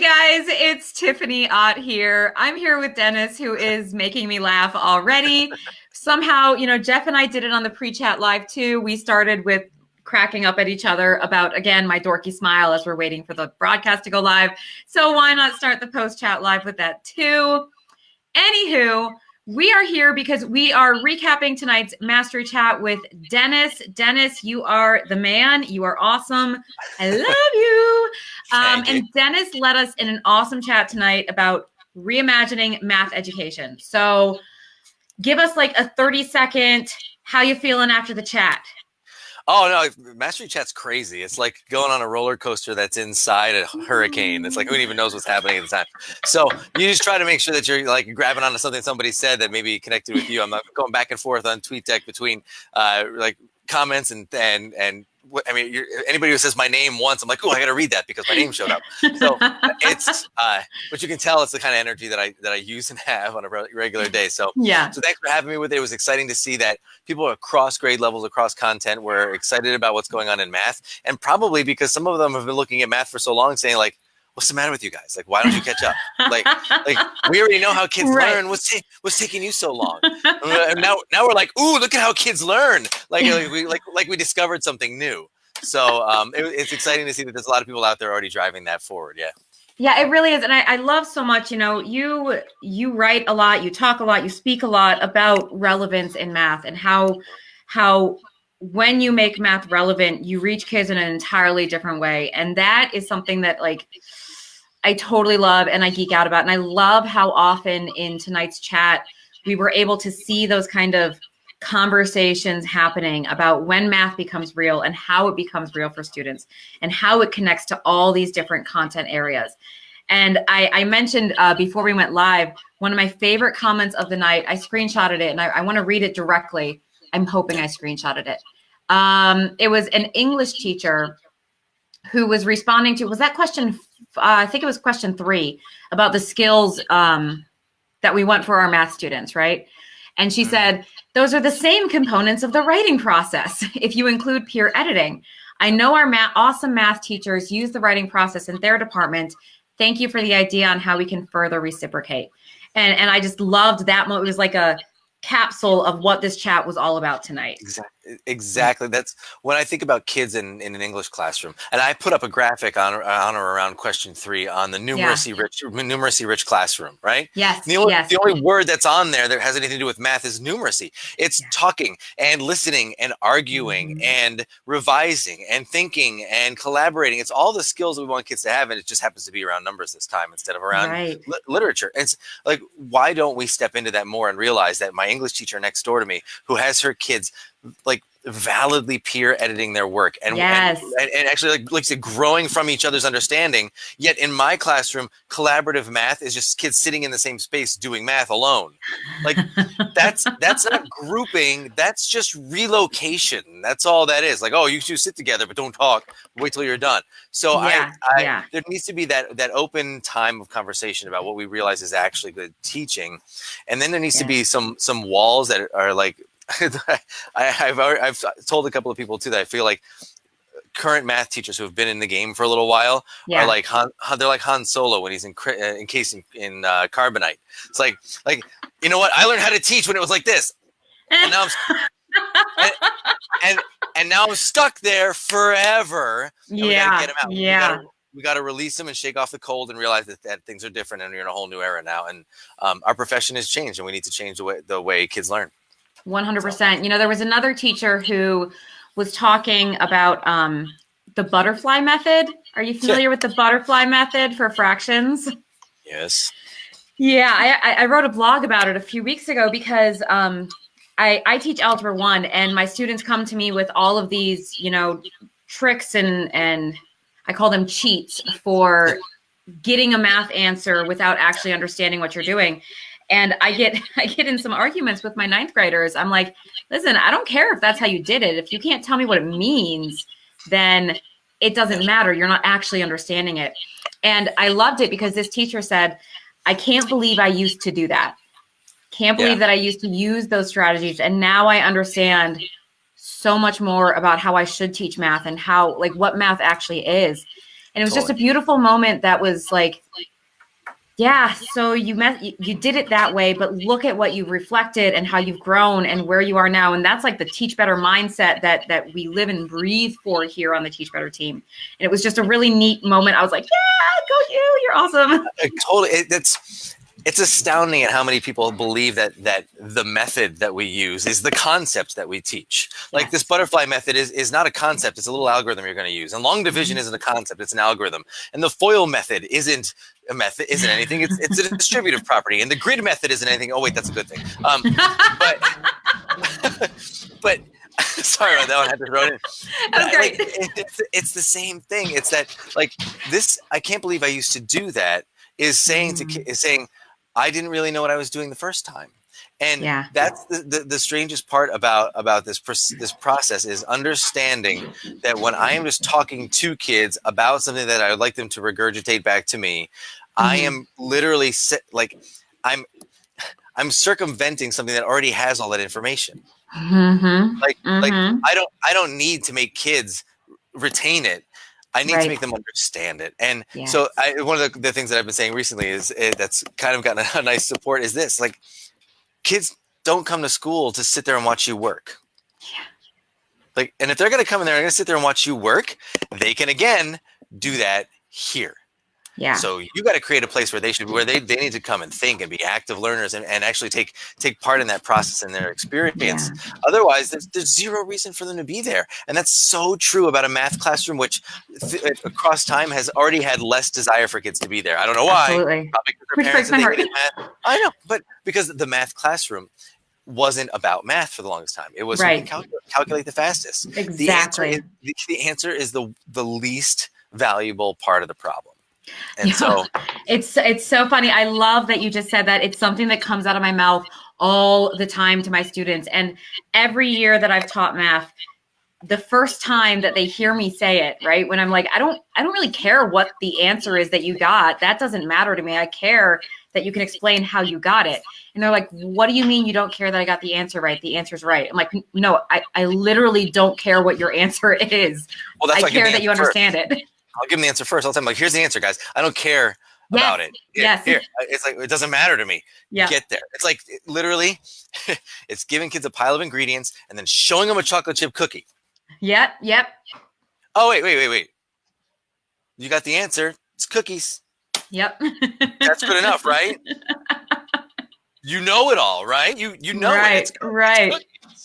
guys, it's Tiffany Ott here. I'm here with Dennis, who is making me laugh already. Somehow, Jeff and I did it on the pre-chat live too. We started with cracking up at each other about, again, my dorky smile as we're waiting for the broadcast to go live. So why not start the post-chat live with that too? Anywho, we are here because we are recapping tonight's Mastery Chat with Dennis. Dennis, you are the man. You are awesome. I love you. And Dennis led us in an awesome chat tonight about reimagining math education. So give us like a 30-second, how you feeling after the chat? Oh, no, Mastery Chat's crazy. It's like going on a roller coaster that's inside a hurricane. It's like who even knows what's happening at the time. So you just try to make sure that you're like grabbing onto something somebody said that maybe connected with you. I'm not going back and forth on TweetDeck between like comments and I mean, anybody who says my name once, I'm like, oh, I got to read that because my name showed up. So it's, but you can tell it's the kind of energy that I use and have on a regular day. So yeah. So thanks for having me with it. It was exciting to see that people across grade levels, across content, were excited about what's going on in math, and probably because some of them have been looking at math for so long, saying like, what's the matter with you guys? Like, why don't you catch up? Like we already know how kids learn. What's taking you so long? And now we're like, ooh, look at how kids learn. Like we discovered something new. So it's exciting to see that there's a lot of people out there already driving that forward. Yeah. Yeah, it really is. And I love so much, you write a lot, you talk a lot, you speak a lot about relevance in math and how when you make math relevant, you reach kids in an entirely different way. And that is something that like I totally love and I geek out about. And I love how often in tonight's chat, we were able to see those kind of conversations happening about when math becomes real and how it becomes real for students and how it connects to all these different content areas. And I mentioned before we went live, one of my favorite comments of the night, I screenshotted it and I want to read it directly. I'm hoping I screenshotted it. It was an English teacher who was responding to, was that question? I think it was question 3 about the skills that we want for our math students, right? And she said, those are the same components of the writing process if you include peer editing. I know our awesome math teachers use the writing process in their department. Thank you for the idea on how we can further reciprocate. And I just loved that moment. It was like a capsule of what this chat was all about tonight. Exactly. That's when I think about kids in an English classroom, and I put up a graphic on or around question 3 on the numeracy rich classroom, right? Yes. The only word that's on there that has anything to do with math is numeracy. It's talking and listening and arguing and revising and thinking and collaborating. It's all the skills we want kids to have, and it just happens to be around numbers this time instead of around literature. And it's like, why don't we step into that more and realize that my English teacher next door to me, who has her kids like validly peer editing their work and actually like growing from each other's understanding, yet in my classroom collaborative math is just kids sitting in the same space doing math alone. Like that's not grouping, that's just relocation. That's all that is. Like, oh, you two sit together but don't talk, wait till you're done. So there needs to be that open time of conversation about what we realize is actually good teaching, and then there needs to be some walls that are like I've told a couple of people too that I feel like current math teachers who have been in the game for a little while are like they're like Han Solo when he's encased in carbonite. It's like you know what, I learned how to teach when it was like this, and now and now I'm stuck there forever. And we gotta get him out. We got to release them and shake off the cold and realize that things are different and we're in a whole new era now. And our profession has changed, and we need to change the way kids learn. 100%. There was another teacher who was talking about the butterfly method. Are you familiar with the butterfly method for fractions? Yes. Yeah, I wrote a blog about it a few weeks ago because I teach Algebra 1, and my students come to me with all of these, tricks and I call them cheats for getting a math answer without actually understanding what you're doing. And I get in some arguments with my 9th graders. I'm like, listen, I don't care if that's how you did it. If you can't tell me what it means, then it doesn't matter. You're not actually understanding it. And I loved it because this teacher said, I can't believe I used to do that. Can't believe that I used to use those strategies. And now I understand so much more about how I should teach math and how, like, what math actually is. And it was just a Totally. beautiful moment that was like, yeah, so you did it that way, but look at what you've reflected and how you've grown and where you are now. And that's like the Teach Better mindset that we live and breathe for here on the Teach Better team. And it was just a really neat moment. I was like, yeah, go you, you're awesome. Totally. It's astounding at how many people believe that the method that we use is the concept that we teach. Like this butterfly method is not a concept. It's a little algorithm you're going to use. And long division isn't a concept. It's an algorithm. And the FOIL method isn't a method, isn't anything. It's a distributive property. And the grid method isn't anything. Oh, wait, that's a good thing. But sorry about that one. I had to throw it in. That's great. It's the same thing. It's that like this, I can't believe I used to do that is saying I didn't really know what I was doing the first time. And that's the strangest part about this process is understanding that when I am just talking to kids about something that I would like them to regurgitate back to me, I am literally I'm circumventing something that already has all that information. Like I don't need to make kids retain it. I need to make them understand it. And so one of the things that I've been saying recently is that's kind of gotten a nice support is this, like kids don't come to school to sit there and watch you work. Like, and if they're going to come in there and going to sit there and watch you work, they can again do that here. Yeah. So you got to create a place where they need to come and think and be active learners and actually take part in that process and their experience. Otherwise, there's zero reason for them to be there. And that's so true about a math classroom, which across time has already had less desire for kids to be there. I don't know why. Absolutely. Probably because their parents hated math. I know, but because the math classroom wasn't about math for the longest time. It was calculate the fastest. Exactly. The answer is the least valuable part of the problem. And so it's so funny. I love that you just said that. It's something that comes out of my mouth all the time to my students. And every year that I've taught math, the first time that they hear me say it, right, when I'm like, I don't really care what the answer is that you got. That doesn't matter to me. I care that you can explain how you got it. And they're like, what do you mean you don't care that I got the answer right? The answer's right. I'm like, no, I literally don't care what your answer is. Well, that's I care that you understand it. I'll give them the answer first. I'll tell them, like, here's the answer, guys. I don't care about it. Here. It's like, it doesn't matter to me. Get there. It's like, literally, it's giving kids a pile of ingredients and then showing them a chocolate chip cookie. Yep. Oh, wait. You got the answer. It's cookies. Yep. That's good enough, right? You know it all, right? You know it. Right.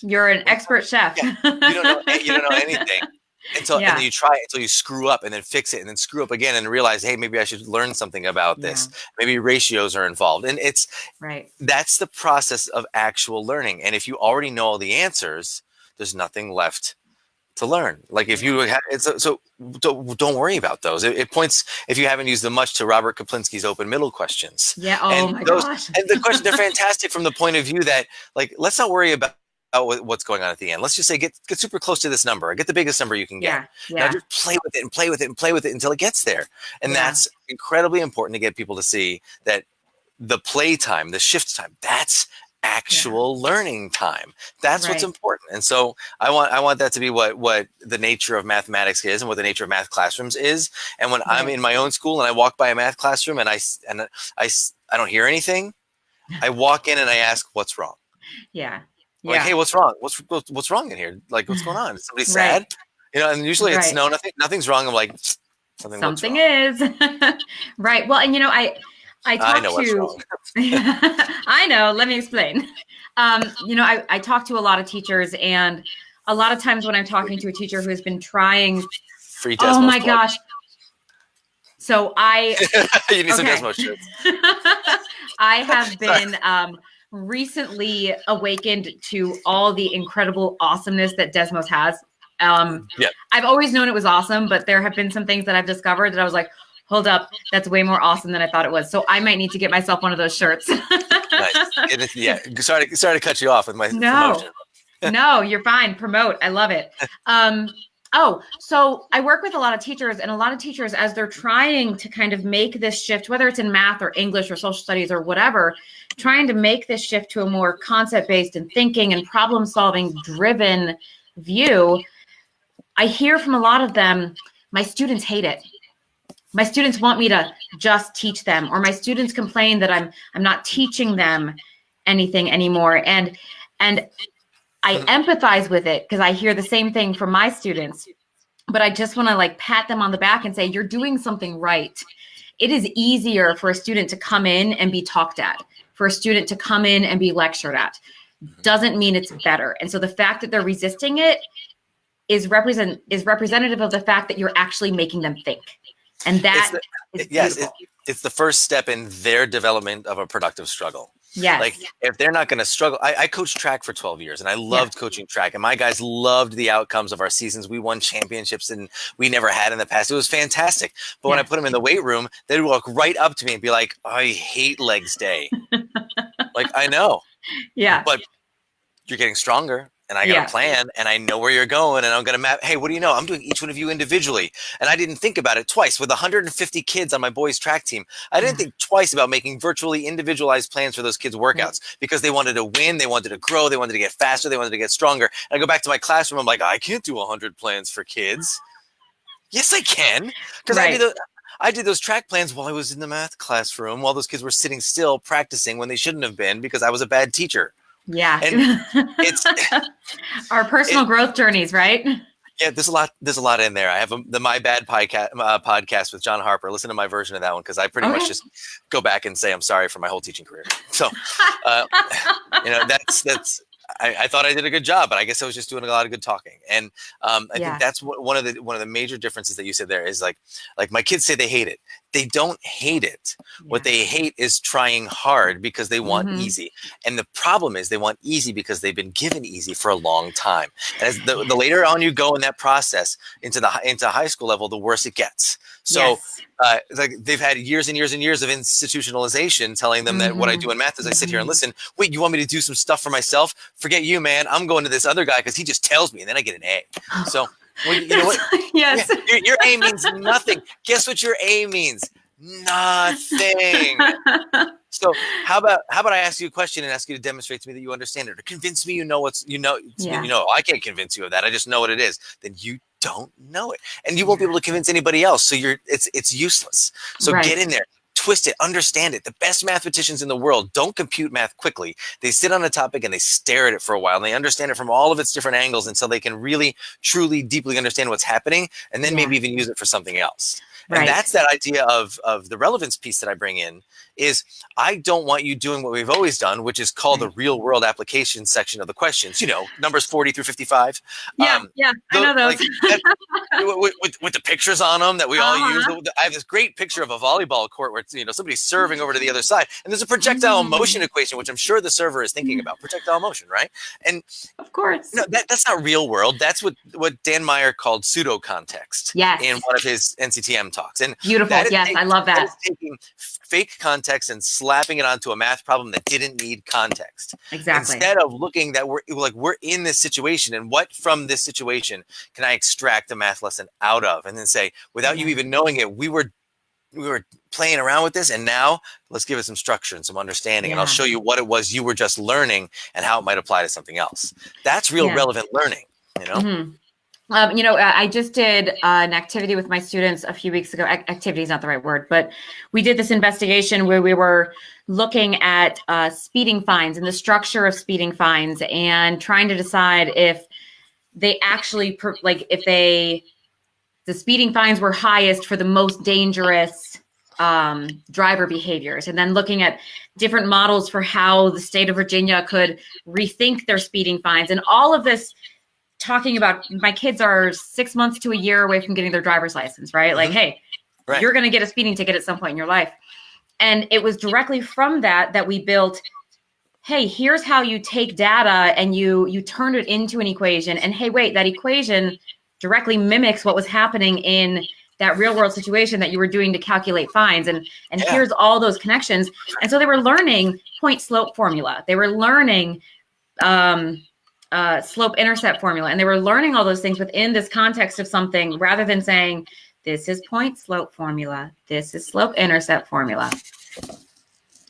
You're an expert chef. Yeah. You don't know anything. And then you try it until you screw up and then fix it and then screw up again and realize, hey, maybe I should learn something about this. Maybe ratios are involved. And that's the process of actual learning. And if you already know all the answers, there's nothing left to learn. Like if you have, so don't worry about those. It points, if you haven't used them much, to Robert Kaplinski's open middle questions. Yeah. Oh my gosh. And the questions, they're fantastic from the point of view that, like, let's not worry about what's going on at the end. Let's just say get super close to this number, or get the biggest number you can get. Now just play with it and play with it and play with it until it gets there. And that's incredibly important to get people to see that the play time, the shift time, that's actual learning time. That's what's important. And so I want that to be what the nature of mathematics is and what the nature of math classrooms is. And when I'm in my own school and I walk by a math classroom and I don't hear anything, I walk in and I ask, what's wrong? Like, hey, what's wrong? What's wrong in here? Like, what's going on? Is somebody sad? You know, and usually it's no, nothing's wrong. I'm like, something is. Right. Well, and I know what's wrong. I know. Let me explain. I talk to a lot of teachers, and a lot of times when I'm talking to a teacher who has been trying, free Desmos. Oh my gosh. So you need some Desmos shirts. I have been recently awakened to all the incredible awesomeness that Desmos has. I've always known it was awesome, but there have been some things that I've discovered that I was like, hold up, that's way more awesome than I thought it was. So I might need to get myself one of those shirts. Nice. Sorry to cut you off with my promotion. No, you're fine. Promote. I love it. So I work with a lot of teachers, and a lot of teachers, as they're trying to kind of make this shift, whether it's in math or English or social studies or whatever, trying to make this shift to a more concept-based and thinking and problem-solving driven view, I hear from a lot of them, my students hate it. my students want me to just teach them, or my students complain that I'm not teaching them anything anymore. And I empathize with it because I hear the same thing from my students, but I just want to like pat them on the back and say, you're doing something right. It is easier for a student to come in and be talked at, for a student to come in and be lectured at. Doesn't mean it's better. And so the fact that they're resisting it is representative of the fact that you're actually making them think. And that is beautiful. It's the first step in their development of a productive struggle. Yes. Like if they're not going to struggle, I coached track for 12 years and I loved coaching track, and my guys loved the outcomes of our seasons. We won championships and we never had in the past. It was fantastic. But when I put them in the weight room, they'd walk right up to me and be like, I hate legs day. Like, I know. Yeah. But you're getting stronger. And I got a plan, and I know where you're going, and I'm going to map. Hey, what do you know? I'm doing each one of you individually. And I didn't think about it twice. With 150 kids on my boys' track team, I didn't think twice about making virtually individualized plans for those kids' workouts because they wanted to win, they wanted to grow, they wanted to get faster, they wanted to get stronger. And I go back to my classroom, I'm like, I can't do 100 plans for kids. Yes, I can. Because I did those track plans while I was in the math classroom, while those kids were sitting still practicing when they shouldn't have been because I was a bad teacher. Yeah. And it's our personal growth journeys, right? Yeah, there's a lot in there. I have the My Bad podcast with John Harper. Listen to my version of that one because I pretty much just go back and say I'm sorry for my whole teaching career. So, that's. I thought I did a good job, but I guess I was just doing a lot of good talking. And I think that's one of the major differences that you said there is like my kids say they hate it. They don't hate it. What they hate is trying hard because they want easy. And the problem is they want easy because they've been given easy for a long time. And as the later on you go in that process into high school level, the worse it gets. So like they've had years and years and years of institutionalization telling them that what I do in math is I sit here and listen. Wait, you want me to do some stuff for myself? Forget you, man. I'm going to this other guy because he just tells me and then I get an A. So well, you know what? Yes. Your A means nothing. Guess what your A means? Nothing. So how about I ask you a question and ask you to demonstrate to me that you understand it, or convince me you know I can't convince you of that. I just know what it is. Then you don't know it, and you won't be able to convince anybody else. So it's useless. So get in there. Twist it, understand it. The best mathematicians in the world don't compute math quickly. They sit on a topic and they stare at it for a while and they understand it from all of its different angles until they can really, truly, deeply understand what's happening and then maybe even use it for something else. And that's that idea of the relevance piece that I bring in is I don't want you doing what we've always done, which is call the real world application section of the questions, numbers 40 through 55. I know those. With the pictures on them that we all use. I have this great picture of a volleyball court where somebody's serving over to the other side. And there's a projectile motion equation, which I'm sure the server is thinking about. Projectile motion, right? And of course. No, that's not real world. That's what Dan Meyer called pseudo context in one of his NCTM talks. And beautiful. Yes, I love that. That is taking fake context and slapping it onto a math problem that didn't need context. Exactly. Instead of looking that we're in this situation and what from this situation can I extract a math lesson out of, and then say, without you even knowing it, we were playing around with this, and now let's give it some structure and some understanding, and I'll show you what it was you were just learning and how it might apply to something else. That's real relevant learning, I just did an activity with my students a few weeks ago. Activity is not the right word, but we did this investigation where we were looking at speeding fines and the structure of speeding fines and trying to decide if they actually, the speeding fines were highest for the most dangerous driver behaviors, and then looking at different models for how the state of Virginia could rethink their speeding fines, and all of this talking about my kids are 6 months to a year away from getting their driver's license, right? Like, hey, you're going to get a speeding ticket at some point in your life. And it was directly from that we built, hey, here's how you take data and you turn it into an equation. And hey, wait, that equation directly mimics what was happening in that real world situation that you were doing to calculate fines. And here's all those connections. And so they were learning point slope formula. They were learning slope intercept formula. And they were learning all those things within this context of something, rather than saying, this is point slope formula, this is slope intercept formula.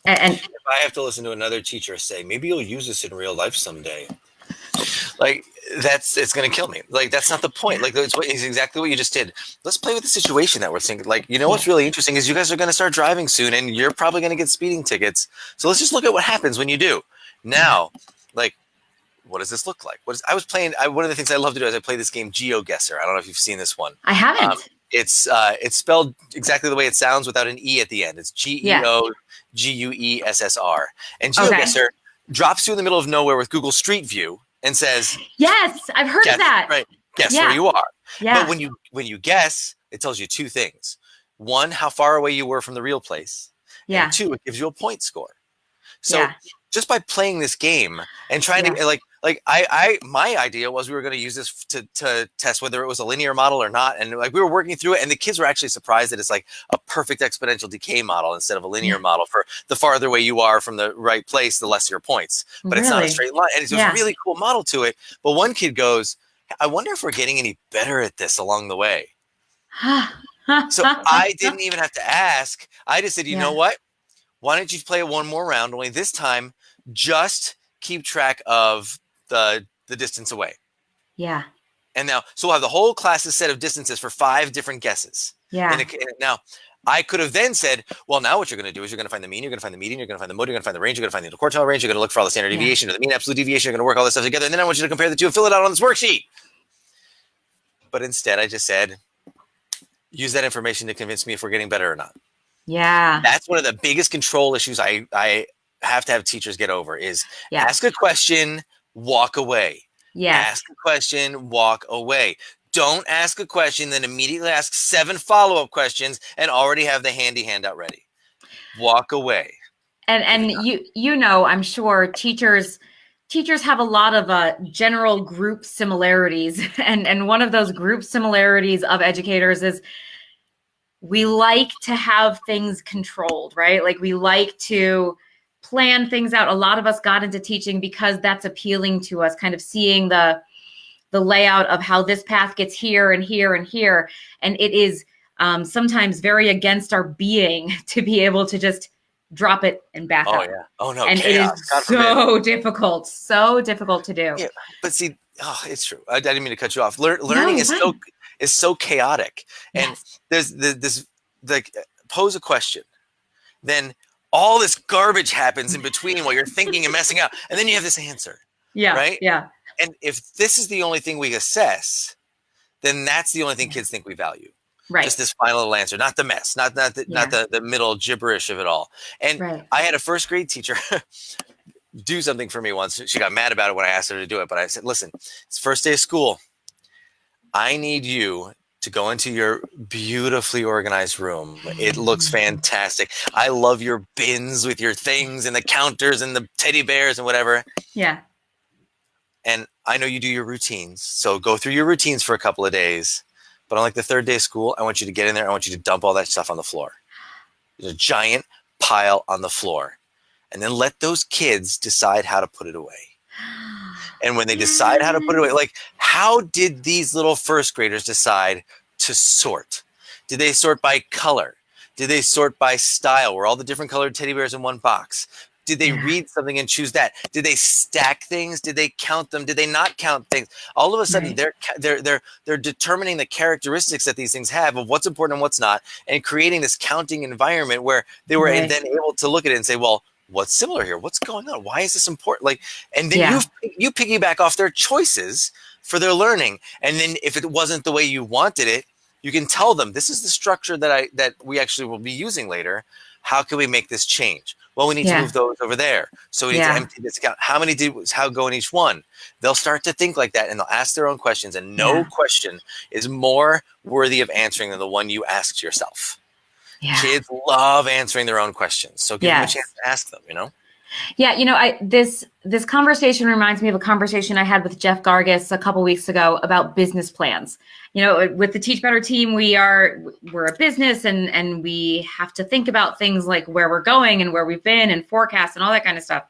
And if I have to listen to another teacher say, maybe you'll use this in real life someday, Like it's going to kill me. Like that's not the point. Like it's exactly what you just did. Let's play with the situation that we're thinking. Like, what's really interesting is you guys are going to start driving soon and you're probably going to get speeding tickets. So let's just look at what happens when you do. Now, like, what does this look like? I was playing, one of the things I love to do is I play this game GeoGuessr. I don't know if you've seen this one. I haven't. It's spelled exactly the way it sounds without an E at the end. It's GeoGuessr. And GeoGuessr drops you in the middle of nowhere with Google Street View and says, yes, I've heard of that. Right. Guess where you are. Yeah. But when you guess, it tells you two things. One, how far away you were from the real place. Yeah. And two, it gives you a point score. So just by playing this game and trying to my idea was we were going to use this to test whether it was a linear model or not. And like we were working through it and the kids were actually surprised that it's like a perfect exponential decay model instead of a linear model. For the farther away you are from the right place, the less your points, but it's not a straight line. And it's a really cool model to it. But one kid goes, I wonder if we're getting any better at this along the way. So I didn't even have to ask. I just said, you know what? Why don't you play it one more round? Only this time, just keep track of the distance away. Yeah. And now, so we'll have the whole class's set of distances for 5 different guesses. Yeah. Now, I could have then said, well, now what you're going to do is you're going to find the mean, you're going to find the median, you're going to find the mode, you're going to find the range, you're going to find the interquartile range, you're going to look for all the standard deviation or the mean absolute deviation, you're going to work all this stuff together, and then I want you to compare the two and fill it out on this worksheet. But instead, I just said, use that information to convince me if we're getting better or not. Yeah. That's one of the biggest control issues I have to have teachers get over is ask a question, walk away. Yeah. Ask a question, walk away. Don't ask a question, then immediately ask 7 follow-up questions and already have the handy handout ready. Walk away. And I'm sure teachers have a lot of general group similarities. And one of those group similarities of educators is we like to have things controlled, right? Like we like to plan things out. A lot of us got into teaching because that's appealing to us, kind of seeing the layout of how this path gets here and here and here. And it is sometimes very against our being to be able to just drop it and back up. Oh, yeah. Oh, no. And chaos. It is so difficult to do. Yeah, but see, it's true. I didn't mean to cut you off. Learning is so chaotic. And there's this, like, pose a question. Then all this garbage happens in between while you're thinking and messing up. And then you have this answer. Yeah. Right? Yeah. And if this is the only thing we assess, then that's the only thing kids think we value. Right. Just this final little answer, not the mess, not the middle gibberish of it all. And I had a first grade teacher do something for me once. She got mad about it when I asked her to do it. But I said, listen, it's first day of school. I need you to go into your beautifully organized room. It looks fantastic. I love your bins with your things and the counters and the teddy bears and whatever. Yeah. And I know you do your routines. So go through your routines for a couple of days. But on like the 3rd day of school, I want you to get in there. I want you to dump all that stuff on the floor. There's a giant pile on the floor. And then let those kids decide how to put it away. And when they decide how to put it away, like, how did these little first graders decide to sort? Did they sort by color? Did they sort by style? Were all the different colored teddy bears in one box? Did they read something and choose that? Did they stack things? Did they count them? Did they not count things? All of a sudden, they're determining the characteristics that these things have of what's important and what's not, and creating this counting environment where they were then able to look at it and say, well, what's similar here? What's going on? Why is this important? Like, and then you piggyback off their choices for their learning. And then if it wasn't the way you wanted it, you can tell them, this is the structure that we actually will be using later. How can we make this change? Well, we need to move those over there. So we need to empty this account. How go in each one? They'll start to think like that and they'll ask their own questions. And no question is more worthy of answering than the one you asked yourself. Yeah. Kids love answering their own questions. So give them a chance to ask them, Yeah, this conversation reminds me of a conversation I had with Jeff Gargis a couple weeks ago about business plans. With the Teach Better team, we're a business and we have to think about things like where we're going and where we've been and forecasts and all that kind of stuff.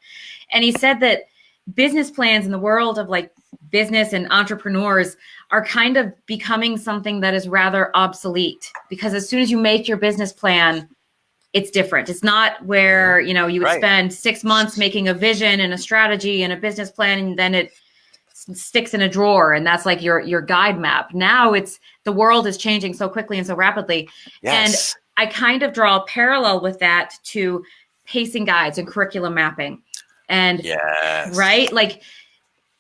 And he said that business plans in the world of like business and entrepreneurs are kind of becoming something that is rather obsolete, because as soon as you make your business plan, it's different. It's not where, you would spend 6 months making a vision and a strategy and a business plan, and then it's sticks in a drawer and that's like your guide map. Now it's the world is changing so quickly and so rapidly. And Yes. I kind of draw a parallel with that to pacing guides and curriculum mapping. And Yes. right, like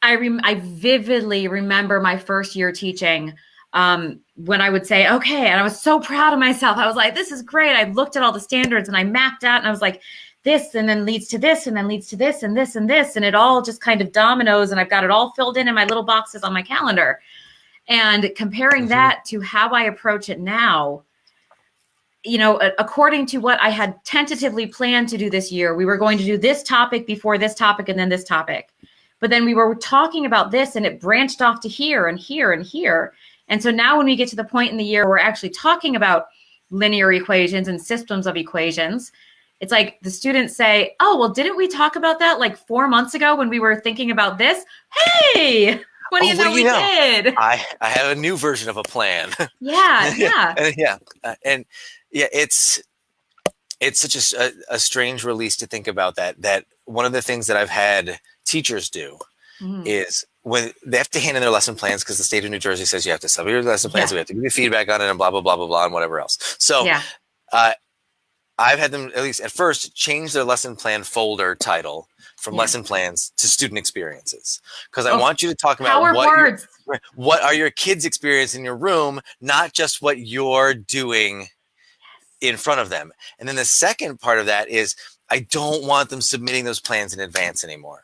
I vividly remember my first year teaching, when I would say, okay, and I was so proud of myself. I was like, this is great. I looked at all the standards and I mapped out and I was like, this and then leads to this and then leads to this and this and this. And it all just kind of dominoes and I've got it all filled in my little boxes on my calendar. And comparing that to how I approach it now, according to what I had tentatively planned to do this year, we were going to do this topic before this topic and then this topic. But then we were talking about this and it branched off to here and here and here. And so now when we get to the point in the year where we're actually talking about linear equations and systems of equations, it's like the students say, oh, well, didn't we talk about that like 4 months ago when we were thinking about this? Hey, what do you know? We did. I have a new version of a plan. Yeah. And it's such a strange release to think about that one of the things that I've had teachers do is when they have to hand in their lesson plans, because the state of New Jersey says you have to submit your lesson plans, so we have to give you feedback on it and blah, blah, blah, blah, blah, and whatever else. So I've had them, at least at first, change their lesson plan folder title from lesson plans to student experiences. Because I want you to talk about what are your kids' experience in your room, not just what you're doing in front of them. And then the second part of that is I don't want them submitting those plans in advance anymore.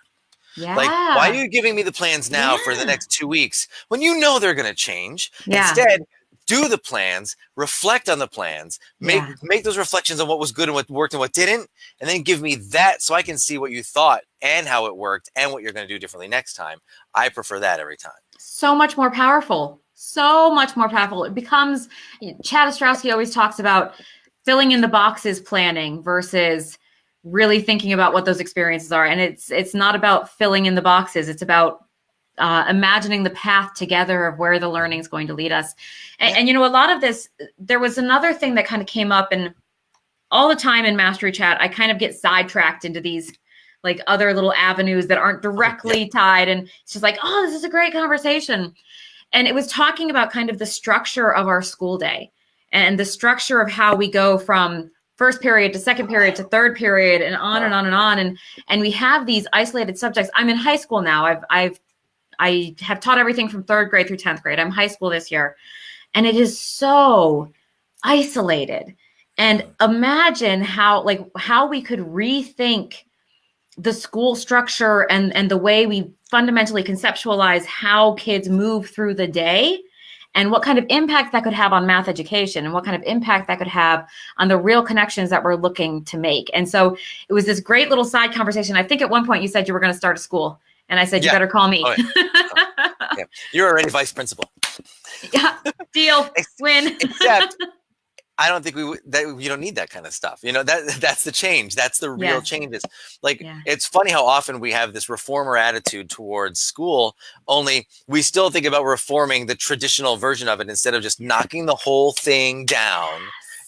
Yeah. Like, why are you giving me the plans now for the next 2 weeks when you know they're going to change? Yeah. Instead, do the plans, reflect on the plans, make those reflections on what was good and what worked and what didn't, and then give me that so I can see what you thought and how it worked and what you're going to do differently next time. I prefer that every time. So much more powerful. So much more powerful. It becomes, Chad Ostrowski always talks about filling in the boxes planning versus really thinking about what those experiences are. And it's not about filling in the boxes. It's about imagining the path together of where the learning is going to lead us. And a lot of this, there was another thing that kind of came up, and all the time in Mastery Chat, I kind of get sidetracked into these like other little avenues that aren't directly tied. And it's just like, oh, this is a great conversation. And it was talking about kind of the structure of our school day and the structure of how we go from first period to second period to third period and on and on and on. And we have these isolated subjects. I'm in high school now. I have taught everything from 3rd grade through 10th grade. I'm high school this year. And it is so isolated. And imagine how we could rethink the school structure and the way we fundamentally conceptualize how kids move through the day, and what kind of impact that could have on math education and what kind of impact that could have on the real connections that we're looking to make. And so it was this great little side conversation. I think at one point you said you were going to start a school. And I said, you better call me. Oh, yeah. You're already vice principal. Yeah, deal, win. Except I don't think you don't need that kind of stuff. That's the change. That's the real changes. It's funny how often we have this reformer attitude towards school, only we still think about reforming the traditional version of it instead of just knocking the whole thing down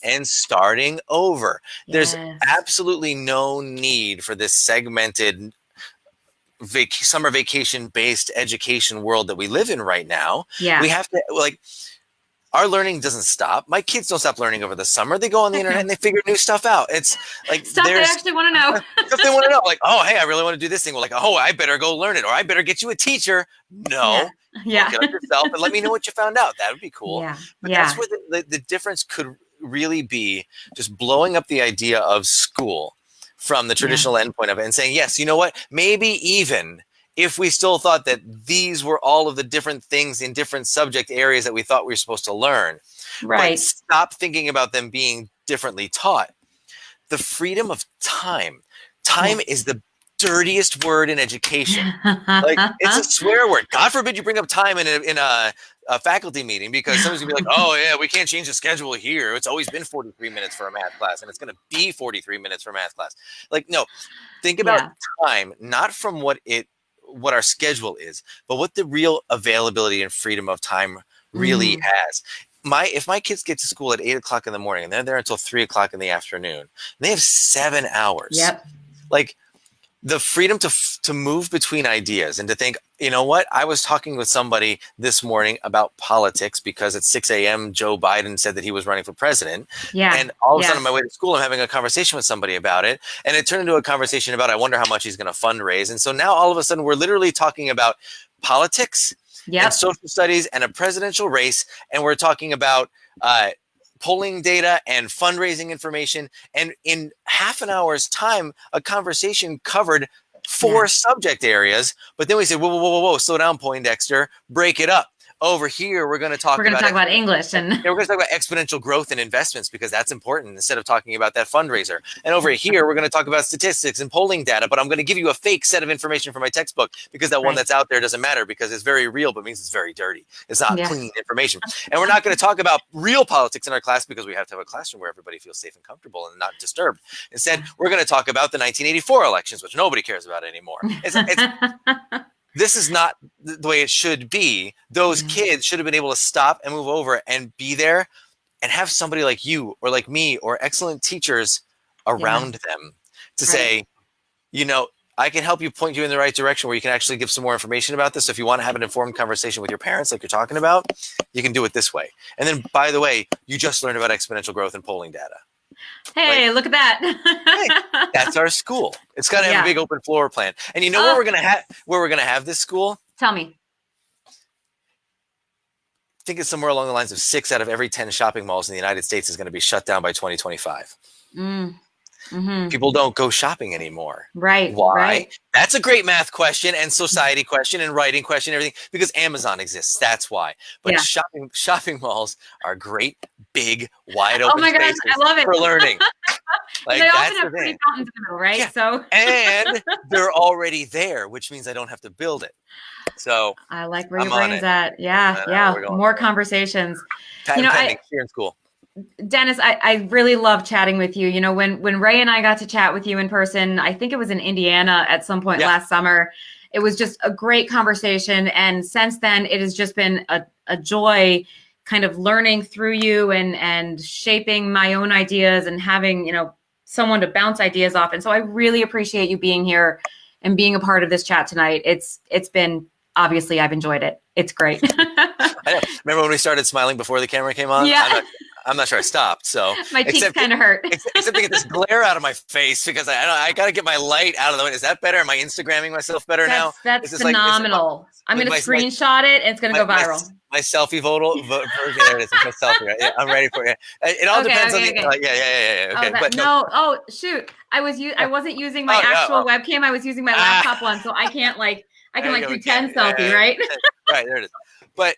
and starting over. There's absolutely no need for this segmented summer vacation based education world that we live in right now. We have to our learning doesn't stop. My kids don't stop learning over the summer. They go on the internet and they figure new stuff out. It's like stuff they actually want to know. Stuff they want to know. Like, oh, hey, I really want to do this thing. Well, like, oh, I better go learn it, or I better get you a teacher. No, look it up yourself and let me know what you found out. That would be cool. But that's where the difference could really be, just blowing up the idea of school from the traditional endpoint of it and saying, yes, you know what? Maybe even if we still thought that these were all of the different things in different subject areas that we thought we were supposed to learn, but stop thinking about them being differently taught. The freedom of time. Time is the dirtiest word in education. It's a swear word. God forbid you bring up time in a faculty meeting, because someone's gonna be like, oh yeah, we can't change the schedule here. It's always been 43 minutes for a math class, and it's gonna be 43 minutes for a math class. No, think about time, not from what our schedule is, but what the real availability and freedom of time really has. If my kids get to school at 8 o'clock in the morning and they're there until 3 o'clock in the afternoon, they have 7 hours. the freedom to move between ideas and to think, you know what? I was talking with somebody this morning about politics because at 6 a.m. Joe Biden said that he was running for president. Yeah. And all of a sudden on my way to school, I'm having a conversation with somebody about it. And it turned into a conversation about, I wonder how much he's going to fundraise. And so now all of a sudden we're literally talking about politics and social studies and a presidential race. And we're talking about polling data and fundraising information. And in half an hour's time, a conversation covered 4 subject areas. But then we said, whoa, slow down, Poindexter, break it up. Over here, we're going to talk about English and we're going to talk about exponential growth and investments because that's important instead of talking about that fundraiser. And over here, we're going to talk about statistics and polling data, but I'm going to give you a fake set of information from my textbook because that one that's out there doesn't matter because it's very real, but means it's very dirty. It's not clean information. And we're not going to talk about real politics in our class because we have to have a classroom where everybody feels safe and comfortable and not disturbed. Instead, we're going to talk about the 1984 elections, which nobody cares about anymore. This is not the way it should be. Those kids should have been able to stop and move over and be there and have somebody like you or like me or excellent teachers around them to say, you know, I can help you point you in the right direction where you can actually give some more information about this. So if you want to have an informed conversation with your parents like you're talking about, you can do it this way. And then, by the way, you just learned about exponential growth and polling data. Hey, look at that. Hey, that's our school. It's got to have a big open floor plan. And you know where we're going to have this school? Tell me. I think it's somewhere along the lines of 6 out of every 10 shopping malls in the United States is going to be shut down by 2025. People don't go shopping anymore. Right. Why? Right. That's a great math question and society question and writing question and everything because Amazon exists. That's why. But shopping malls are great, big, wide open spaces I love it. for learning. Like, they often have pretty fountains in the middle, right? Yeah. So and they're already there, which means I don't have to build it. So I like where your brain's at. Yeah. More conversations. Sheeran School. Dennis, I really love chatting with you. You know, when Ray and I got to chat with you in person, I think it was in Indiana at some point last summer. It was just a great conversation. And since then, it has just been a joy kind of learning through you and shaping my own ideas and having, you know, someone to bounce ideas off. And so I really appreciate you being here and being a part of this chat tonight. It's been, obviously, I've enjoyed it. It's great. I know. Remember when we started smiling before the camera came on? Yeah. I'm not sure I stopped. So my cheeks kind of hurt. Except to get this glare out of my face because I got to get my light out of the way. Is that better? Am I Instagramming myself better now? That's phenomenal. I'm going to screenshot it and it's going to go viral. My selfie version. There it is. It's my selfie. Right? Yeah, I'm ready for it. It all depends on the. Okay. But no. Oh shoot! I wasn't using my actual webcam. I was using my laptop one, so I can't I can pretend selfie, right? Right there it is. But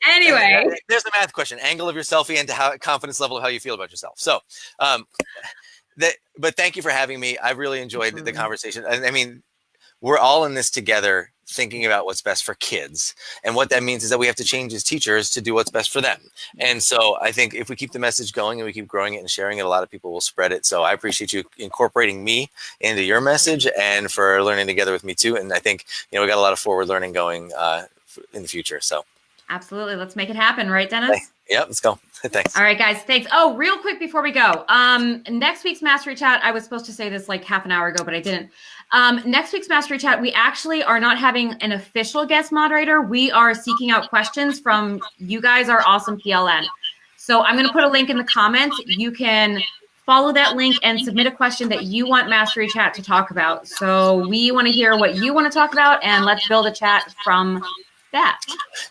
anyway, there's the math question: angle of your selfie and how confidence level of how you feel about yourself. So, but thank you for having me. I really enjoyed the conversation. I mean, we're all in this together, thinking about what's best for kids, and what that means is that we have to change as teachers to do what's best for them. And so, I think if we keep the message going and we keep growing it and sharing it, a lot of people will spread it. So, I appreciate you incorporating me into your message and for learning together with me too. And I think we got a lot of forward learning going in the future. So. Absolutely. Let's make it happen. Right, Dennis? Yep. Let's go. Thanks. All right, guys. Thanks. Oh, real quick before we go. Next week's Mastery Chat, I was supposed to say this like half an hour ago, but I didn't. Next week's Mastery Chat, we actually are not having an official guest moderator. We are seeking out questions from you guys, our awesome PLN. So I'm going to put a link in the comments. You can follow that link and submit a question that you want Mastery Chat to talk about. So we want to hear what you want to talk about, and let's build a chat from that.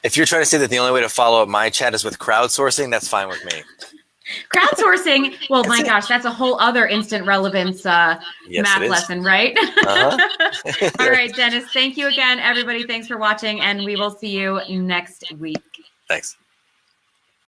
If you're trying to say that the only way to follow up my chat is with crowdsourcing, that's fine with me. Crowdsourcing, well, my gosh, that's a whole other instant relevance math lesson, right? All right, Dennis, thank you again, everybody. Thanks for watching, and we will see you next week. Thanks.